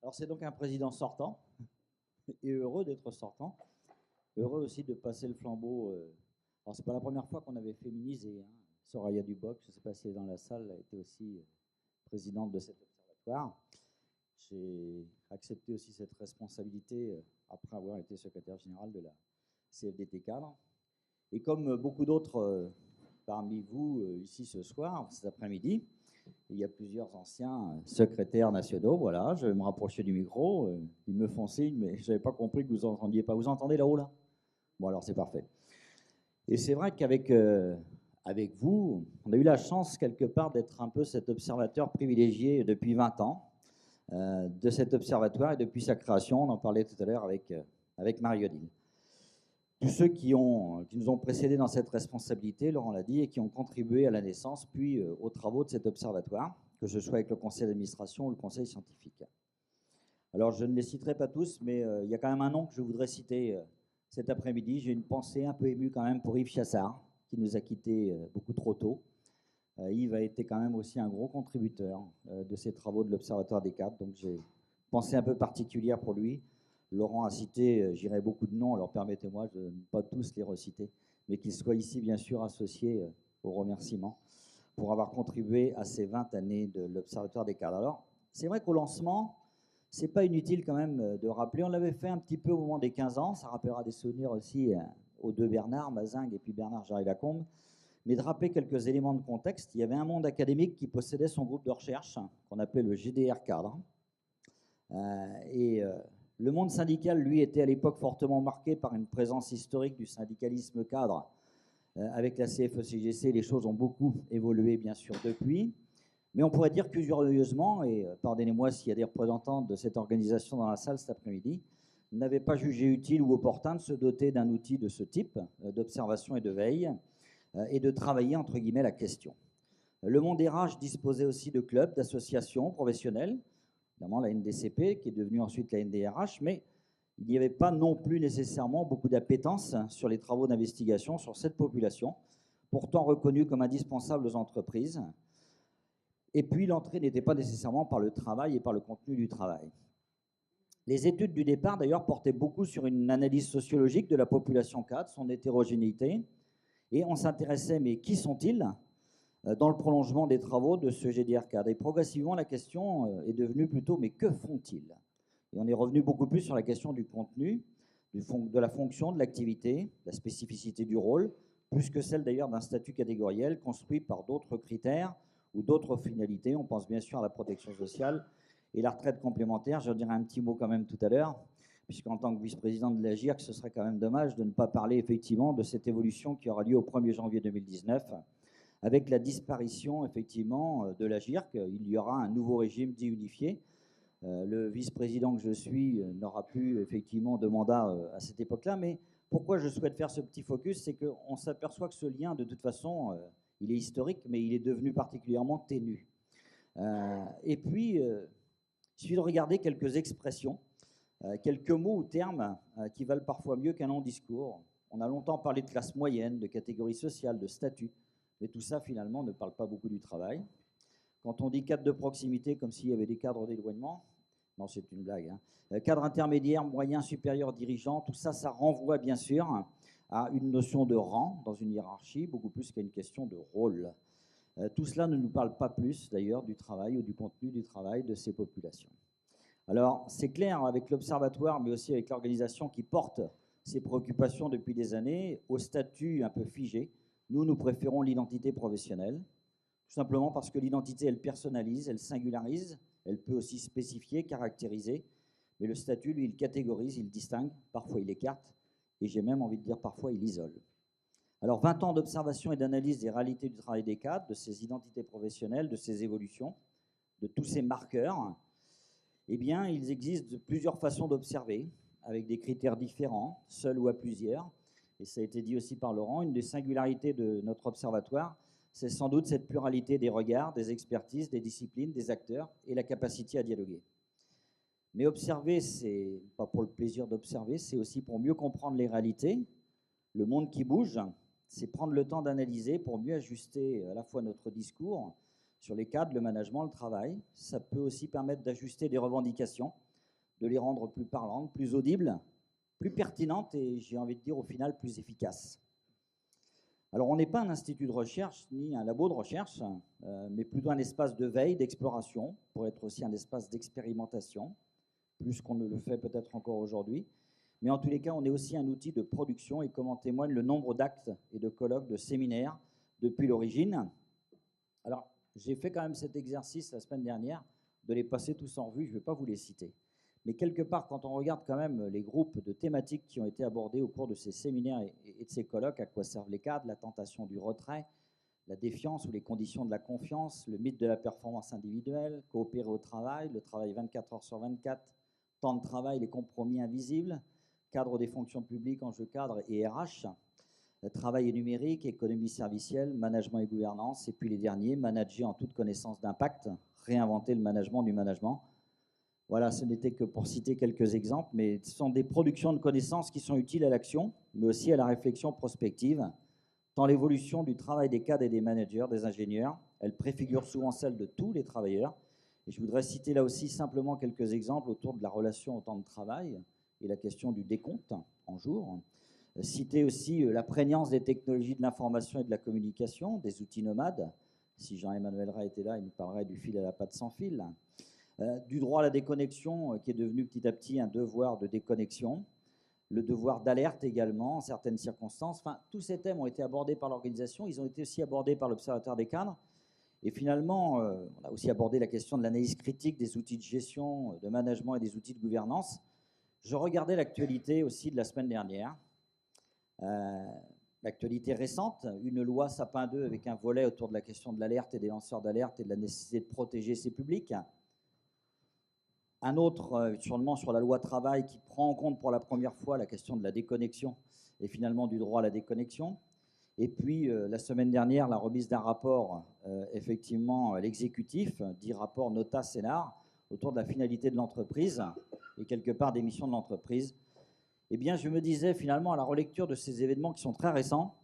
Alors c'est donc un président sortant, et heureux d'être sortant, heureux aussi de passer le flambeau. Alors c'est pas la première fois qu'on avait féminisé, hein. Soraya Duboc, je ne sais pas si elle est dans la salle, a été aussi présidente de cet observatoire. J'ai accepté aussi cette responsabilité après avoir été secrétaire général de la CFDT Cadre. Et comme beaucoup d'autres parmi vous ici ce soir, cet après-midi, il y a plusieurs anciens secrétaires nationaux. Voilà, je vais me rapprocher du micro. Ils me font signe, mais je n'avais pas compris que vous n'entendiez pas. Vous entendez là-haut, là? Bon, alors c'est parfait. Et c'est vrai qu'avec avec vous, on a eu la chance quelque part d'être un peu cet observateur privilégié depuis 20 ans de cet observatoire et depuis sa création. On en parlait tout à l'heure avec Marie-Odile. Tous ceux qui nous ont précédés dans cette responsabilité, Laurent l'a dit, et qui ont contribué à la naissance, puis aux travaux de cet observatoire, que ce soit avec le conseil d'administration ou le conseil scientifique. Alors, je ne les citerai pas tous, mais il y a quand même un nom que je voudrais citer cet après-midi. J'ai une pensée un peu émue quand même pour Yves Chassard, qui nous a quittés beaucoup trop tôt. Yves a été quand même aussi un gros contributeur de ces travaux de l'Observatoire des cadres, donc j'ai une pensée un peu particulière pour lui. Laurent a cité, j'irai beaucoup de noms, alors permettez-moi de ne pas tous les reciter, mais qu'il soit ici bien sûr associé aux remerciements pour avoir contribué à ces 20 années de l'Observatoire des cadres. Alors, c'est vrai qu'au lancement, c'est pas inutile quand même de rappeler, on l'avait fait un petit peu au moment des 15 ans, ça rappellera des souvenirs aussi aux deux Bernard, Mazingue et puis Bernard Jarry-Lacombe, mais de rappeler quelques éléments de contexte. Il y avait un monde académique qui possédait son groupe de recherche, qu'on appelait le GDR Cadre, le monde syndical, lui, était à l'époque fortement marqué par une présence historique du syndicalisme cadre. Avec la CFE-CGC, les choses ont beaucoup évolué, bien sûr, depuis. Mais on pourrait dire curieusement, et pardonnez-moi s'il y a des représentants de cette organisation dans la salle cet après-midi, n'avaient pas jugé utile ou opportun de se doter d'un outil de ce type, d'observation et de veille, et de travailler, entre guillemets, la question. Le monde RH disposait aussi de clubs, d'associations professionnelles, évidemment la NDCP, qui est devenue ensuite la NDRH, mais il n'y avait pas non plus nécessairement beaucoup d'appétence sur les travaux d'investigation sur cette population, pourtant reconnue comme indispensable aux entreprises. Et puis l'entrée n'était pas nécessairement par le travail et par le contenu du travail. Les études du départ, d'ailleurs, portaient beaucoup sur une analyse sociologique de la population cadre, son hétérogénéité, et on s'intéressait, mais qui sont-ils dans le prolongement des travaux de ce GDR cadre. Et progressivement, la question est devenue plutôt, mais que font-ils? Et on est revenu beaucoup plus sur la question du contenu, de la fonction, de l'activité, de la spécificité du rôle, plus que celle d'ailleurs d'un statut catégoriel construit par d'autres critères ou d'autres finalités. On pense bien sûr à la protection sociale et la retraite complémentaire. Je dirai un petit mot quand même tout à l'heure, puisqu'en tant que vice-président de la GIRC, ce serait quand même dommage de ne pas parler effectivement de cette évolution qui aura lieu au 1er janvier 2019, avec la disparition, effectivement, de la GIRC. Il y aura un nouveau régime dit unifié. Le vice-président que je suis n'aura plus, effectivement, de mandat à cette époque-là. Mais pourquoi je souhaite faire ce petit focus, c'est qu'on s'aperçoit que ce lien, de toute façon, il est historique, mais il est devenu particulièrement ténu. Et puis, il suffit de regarder quelques expressions, quelques mots ou termes qui valent parfois mieux qu'un long discours. On a longtemps parlé de classe moyenne, de catégorie sociale, de statut. Mais tout ça, finalement, ne parle pas beaucoup du travail. Quand on dit cadre de proximité, comme s'il y avait des cadres d'éloignement, non, c'est une blague, hein. Cadre intermédiaire, moyen, supérieur, dirigeant, tout ça, ça renvoie bien sûr à une notion de rang dans une hiérarchie, beaucoup plus qu'à une question de rôle. Tout cela ne nous parle pas plus, d'ailleurs, du travail ou du contenu du travail de ces populations. Alors, c'est clair, avec l'Observatoire, mais aussi avec l'organisation qui porte ces préoccupations depuis des années, au statut un peu figé, nous préférons l'identité professionnelle, tout simplement parce que l'identité, elle personnalise, elle singularise, elle peut aussi spécifier, caractériser, mais le statut, lui, il catégorise, il distingue, parfois il écarte, et j'ai même envie de dire parfois il isole. Alors 20 ans d'observation et d'analyse des réalités du travail des cadres, de ces identités professionnelles, de ces évolutions, de tous ces marqueurs, eh bien, il existe plusieurs façons d'observer, avec des critères différents, seuls ou à plusieurs. Et ça a été dit aussi par Laurent, une des singularités de notre observatoire, c'est sans doute cette pluralité des regards, des expertises, des disciplines, des acteurs et la capacité à dialoguer. Mais observer, c'est pas pour le plaisir d'observer, c'est aussi pour mieux comprendre les réalités, le monde qui bouge, c'est prendre le temps d'analyser pour mieux ajuster à la fois notre discours sur les cadres, le management, le travail. Ça peut aussi permettre d'ajuster des revendications de les rendre plus parlantes, plus audibles, plus pertinentes et, j'ai envie de dire, au final, plus efficaces. Alors, on n'est pas un institut de recherche ni un labo de recherche, mais plutôt un espace de veille, d'exploration, pour être aussi un espace d'expérimentation, plus qu'on ne le fait peut-être encore aujourd'hui. Mais en tous les cas, on est aussi un outil de production, et comme en témoigne le nombre d'actes et de colloques, de séminaires depuis l'origine. Alors, j'ai fait quand même cet exercice la semaine dernière de les passer tous en revue, je ne vais pas vous les citer. Mais quelque part, quand on regarde quand même les groupes de thématiques qui ont été abordés au cours de ces séminaires et de ces colloques, à quoi servent les cadres, la tentation du retrait, la défiance ou les conditions de la confiance, le mythe de la performance individuelle, coopérer au travail, le travail 24 heures sur 24, temps de travail, les compromis invisibles, cadre des fonctions publiques, enjeux cadres et RH, travail et numérique, économie servicielle, management et gouvernance, et puis les derniers, manager en toute connaissance d'impact, réinventer le management du management. Voilà, ce n'était que pour citer quelques exemples, mais ce sont des productions de connaissances qui sont utiles à l'action, mais aussi à la réflexion prospective. Tant l'évolution du travail des cadres et des managers, des ingénieurs, elle préfigure souvent celle de tous les travailleurs. Et je voudrais citer là aussi simplement quelques exemples autour de la relation au temps de travail et la question du décompte en jours. Citer aussi la prégnance des technologies de l'information et de la communication, des outils nomades. Si Jean-Emmanuel Ray était là, il nous parlerait du fil à la patte sans fil. Du droit à la déconnexion, qui est devenu petit à petit un devoir de déconnexion. Le devoir d'alerte également, en certaines circonstances. Enfin, tous ces thèmes ont été abordés par l'organisation. Ils ont été aussi abordés par l'Observatoire des cadres. Et finalement, on a aussi abordé la question de l'analyse critique des outils de gestion, de management et des outils de gouvernance. Je regardais l'actualité aussi de la semaine dernière. L'actualité récente, une loi Sapin 2 avec un volet autour de la question de l'alerte et des lanceurs d'alerte et de la nécessité de protéger ses publics. Un autre, sûrement sur la loi travail, qui prend en compte pour la première fois la question de la déconnexion et finalement du droit à la déconnexion. Et puis, la semaine dernière, la remise d'un rapport, effectivement, à l'exécutif, dit rapport Nota-Sénar, autour de la finalité de l'entreprise et quelque part des missions de l'entreprise. Eh bien, je me disais finalement, à la relecture de ces événements qui sont très récents,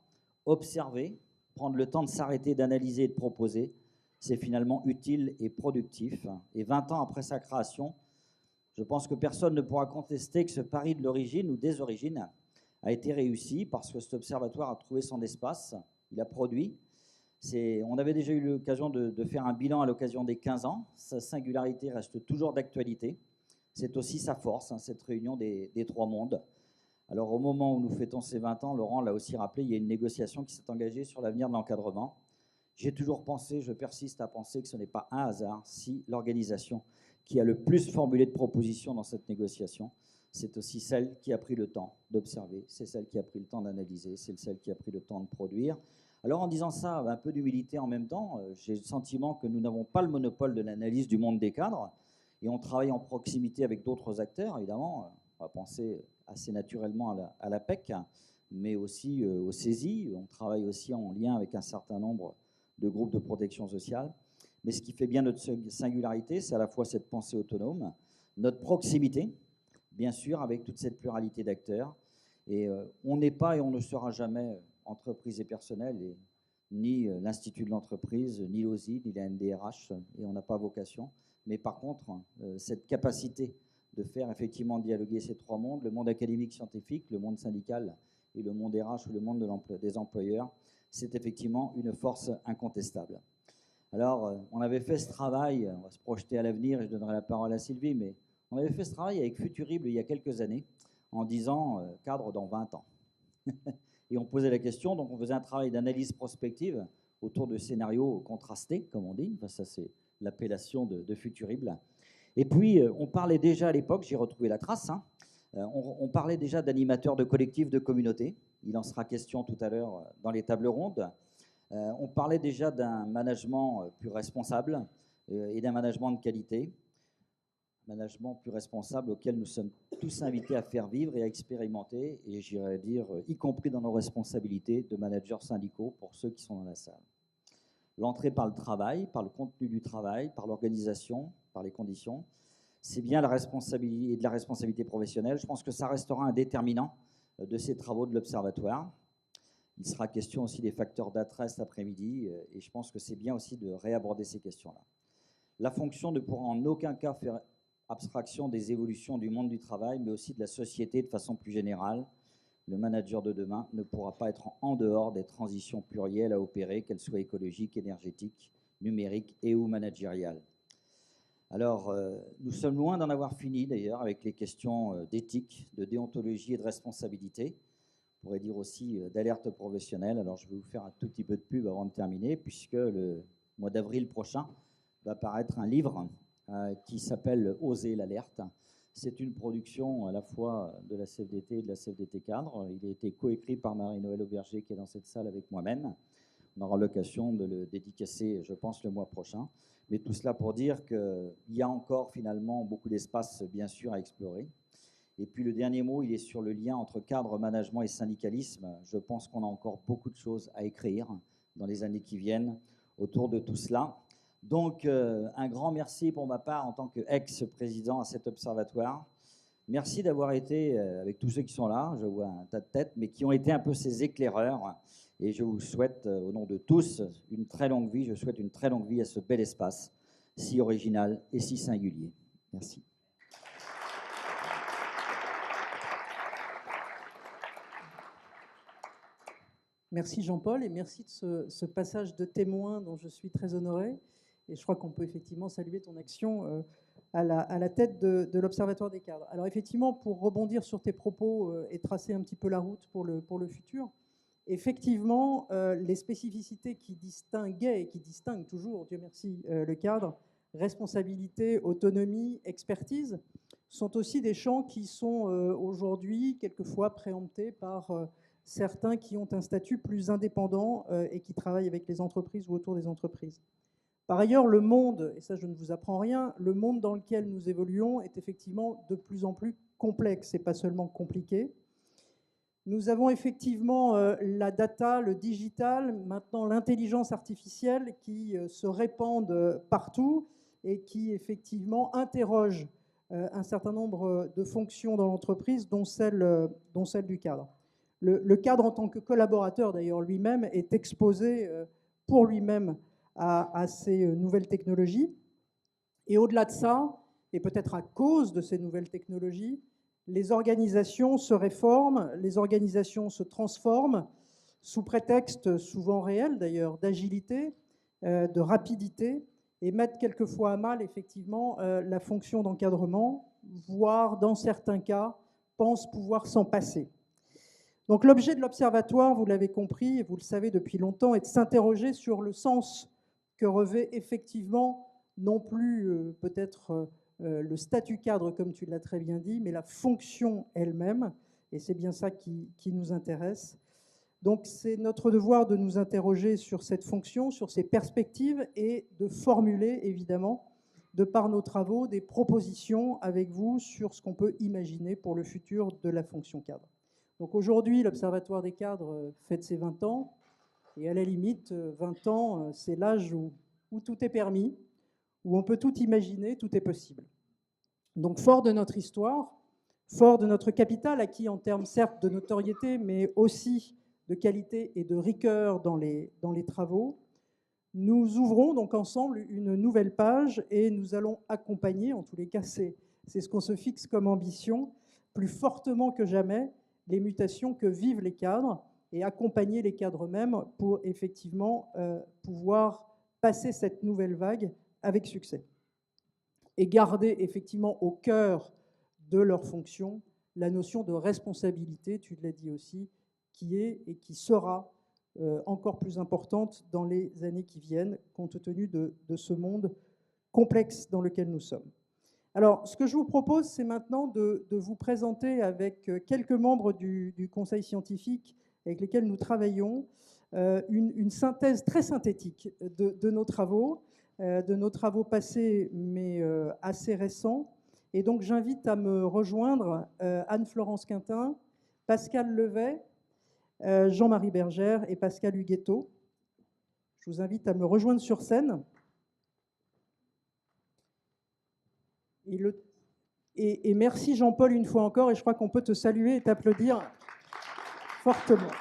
observer, prendre le temps de s'arrêter, d'analyser et de proposer, c'est finalement utile et productif. Et 20 ans après sa création, je pense que personne ne pourra contester que ce pari de l'origine ou des origines a été réussi parce que cet observatoire a trouvé son espace, il a produit. On avait déjà eu l'occasion de faire un bilan à l'occasion des 15 ans. Sa singularité reste toujours d'actualité. C'est aussi sa force, cette réunion des trois mondes. Alors au moment où nous fêtons ces 20 ans, Laurent l'a aussi rappelé, il y a une négociation qui s'est engagée sur l'avenir de l'encadrement. J'ai toujours pensé, je persiste à penser que ce n'est pas un hasard si l'organisation qui a le plus formulé de propositions dans cette négociation, c'est aussi celle qui a pris le temps d'observer, c'est celle qui a pris le temps d'analyser, c'est celle qui a pris le temps de produire. Alors en disant ça, un peu d'humilité en même temps, j'ai le sentiment que nous n'avons pas le monopole de l'analyse du monde des cadres, et on travaille en proximité avec d'autres acteurs, évidemment. On va penser assez naturellement à la PEC, mais aussi au CESI. On travaille aussi en lien avec un certain nombre de groupes de protection sociale. Mais ce qui fait bien notre singularité, c'est à la fois cette pensée autonome, notre proximité, bien sûr, avec toute cette pluralité d'acteurs. Et on n'est pas et on ne sera jamais entreprise et personnel, et ni l'Institut de l'entreprise, ni l'OSI, ni la NDRH, et on n'a pas vocation. Mais par contre, cette capacité de faire effectivement dialoguer ces trois mondes, le monde académique scientifique, le monde syndical et le monde RH ou le monde des employeurs, c'est effectivement une force incontestable. Alors, on avait fait ce travail, on va se projeter à l'avenir et je donnerai la parole à Sylvie, mais on avait fait ce travail avec Futurible il y a quelques années en disant cadre dans 20 ans. Et on posait la question, donc on faisait un travail d'analyse prospective autour de scénarios contrastés, comme on dit, enfin, ça c'est l'appellation de Futurible. Et puis, on parlait déjà à l'époque, j'ai retrouvé la trace, on parlait déjà d'animateurs de collectifs, de communautés. Il en sera question tout à l'heure dans les tables rondes. On parlait déjà d'un management plus responsable et d'un management de qualité. Management plus responsable auquel nous sommes tous invités à faire vivre et à expérimenter, et j'irais dire, y compris dans nos responsabilités de managers syndicaux pour ceux qui sont dans la salle. L'entrée par le travail, par le contenu du travail, par l'organisation, par les conditions, c'est bien la responsabilité et de la responsabilité professionnelle. Je pense que ça restera un déterminant de ces travaux de l'Observatoire. Il sera question aussi des facteurs d'attrait cet après-midi, et je pense que c'est bien aussi de réaborder ces questions-là. La fonction ne pourra en aucun cas faire abstraction des évolutions du monde du travail, mais aussi de la société de façon plus générale. Le manager de demain ne pourra pas être en dehors des transitions plurielles à opérer, qu'elles soient écologiques, énergétiques, numériques et ou managériales. Alors, nous sommes loin d'en avoir fini d'ailleurs avec les questions d'éthique, de déontologie et de responsabilité. On pourrait dire aussi d'alerte professionnelle. Alors, je vais vous faire un tout petit peu de pub avant de terminer, puisque le mois d'avril prochain va paraître un livre qui s'appelle « Oser l'alerte ». C'est une production à la fois de la CFDT et de la CFDT Cadre. Il a été coécrit par Marie-Noëlle Auberger, qui est dans cette salle avec moi-même. On aura l'occasion de le dédicacer, je pense, le mois prochain. Mais tout cela pour dire qu'il y a encore finalement beaucoup d'espace, bien sûr, à explorer. Et puis le dernier mot, il est sur le lien entre cadre, management et syndicalisme. Je pense qu'on a encore beaucoup de choses à écrire dans les années qui viennent autour de tout cela. Donc, un grand merci pour ma part en tant qu'ex-président à cet observatoire. Merci d'avoir été, avec tous ceux qui sont là, je vois un tas de têtes, mais qui ont été un peu ces éclaireurs. Et je vous souhaite, au nom de tous, une très longue vie. Je souhaite une très longue vie à ce bel espace, si original et si singulier. Merci. Merci Jean-Paul et merci de ce passage de témoin dont je suis très honoré. Et je crois qu'on peut effectivement saluer ton action à la tête de l'Observatoire des cadres. Alors effectivement, pour rebondir sur tes propos et tracer un petit peu la route pour le futur, effectivement, les spécificités qui distinguaient et qui distinguent toujours, Dieu merci, le cadre, responsabilité, autonomie, expertise, sont aussi des champs qui sont aujourd'hui quelquefois préemptés par certains qui ont un statut plus indépendant et qui travaillent avec les entreprises ou autour des entreprises. Par ailleurs, le monde, et ça je ne vous apprends rien, le monde dans lequel nous évoluons est effectivement de plus en plus complexe et pas seulement compliqué. Nous avons effectivement la data, le digital, maintenant l'intelligence artificielle qui se répandent partout et qui effectivement interrogent un certain nombre de fonctions dans l'entreprise, dont celle du cadre. Le cadre en tant que collaborateur d'ailleurs lui-même est exposé pour lui-même à ces nouvelles technologies. Et au-delà de ça, et peut-être à cause de ces nouvelles technologies, les organisations se réforment, les organisations se transforment sous prétexte souvent réel d'ailleurs d'agilité, de rapidité, et mettent quelquefois à mal effectivement la fonction d'encadrement, voire dans certains cas pensent pouvoir s'en passer. Donc l'objet de l'Observatoire, vous l'avez compris et vous le savez depuis longtemps, est de s'interroger sur le sens que revêt effectivement non plus peut-être le statut cadre, comme tu l'as très bien dit, mais la fonction elle-même, et c'est bien ça qui nous intéresse. Donc c'est notre devoir de nous interroger sur cette fonction, sur ses perspectives, et de formuler, évidemment, de par nos travaux, des propositions avec vous sur ce qu'on peut imaginer pour le futur de la fonction cadre. Donc aujourd'hui, l'Observatoire des cadres fête ses 20 ans, et à la limite, 20 ans, c'est l'âge où tout est permis, où on peut tout imaginer, tout est possible. Donc fort de notre histoire, fort de notre capital, acquis en termes certes de notoriété, mais aussi de qualité et de rigueur dans les travaux, nous ouvrons donc ensemble une nouvelle page et nous allons accompagner, en tous les cas c'est ce qu'on se fixe comme ambition, plus fortement que jamais, les mutations que vivent les cadres et accompagner les cadres eux-mêmes pour effectivement pouvoir passer cette nouvelle vague avec succès. Et garder effectivement au cœur de leur fonction la notion de responsabilité, tu l'as dit aussi, qui est et qui sera encore plus importante dans les années qui viennent, compte tenu de ce monde complexe dans lequel nous sommes. Alors, ce que je vous propose, c'est maintenant de vous présenter avec quelques membres du Conseil scientifique avec lesquels nous travaillons, une synthèse très synthétique de nos travaux passés, mais assez récents. Et donc, j'invite à me rejoindre Anne-Florence Quintin, Pascal Levet, Jean-Marie Bergère et Pascal Huguetto. Je vous invite à me rejoindre sur scène. Et merci Jean-Paul une fois encore, et je crois qu'on peut te saluer et t'applaudir fortement.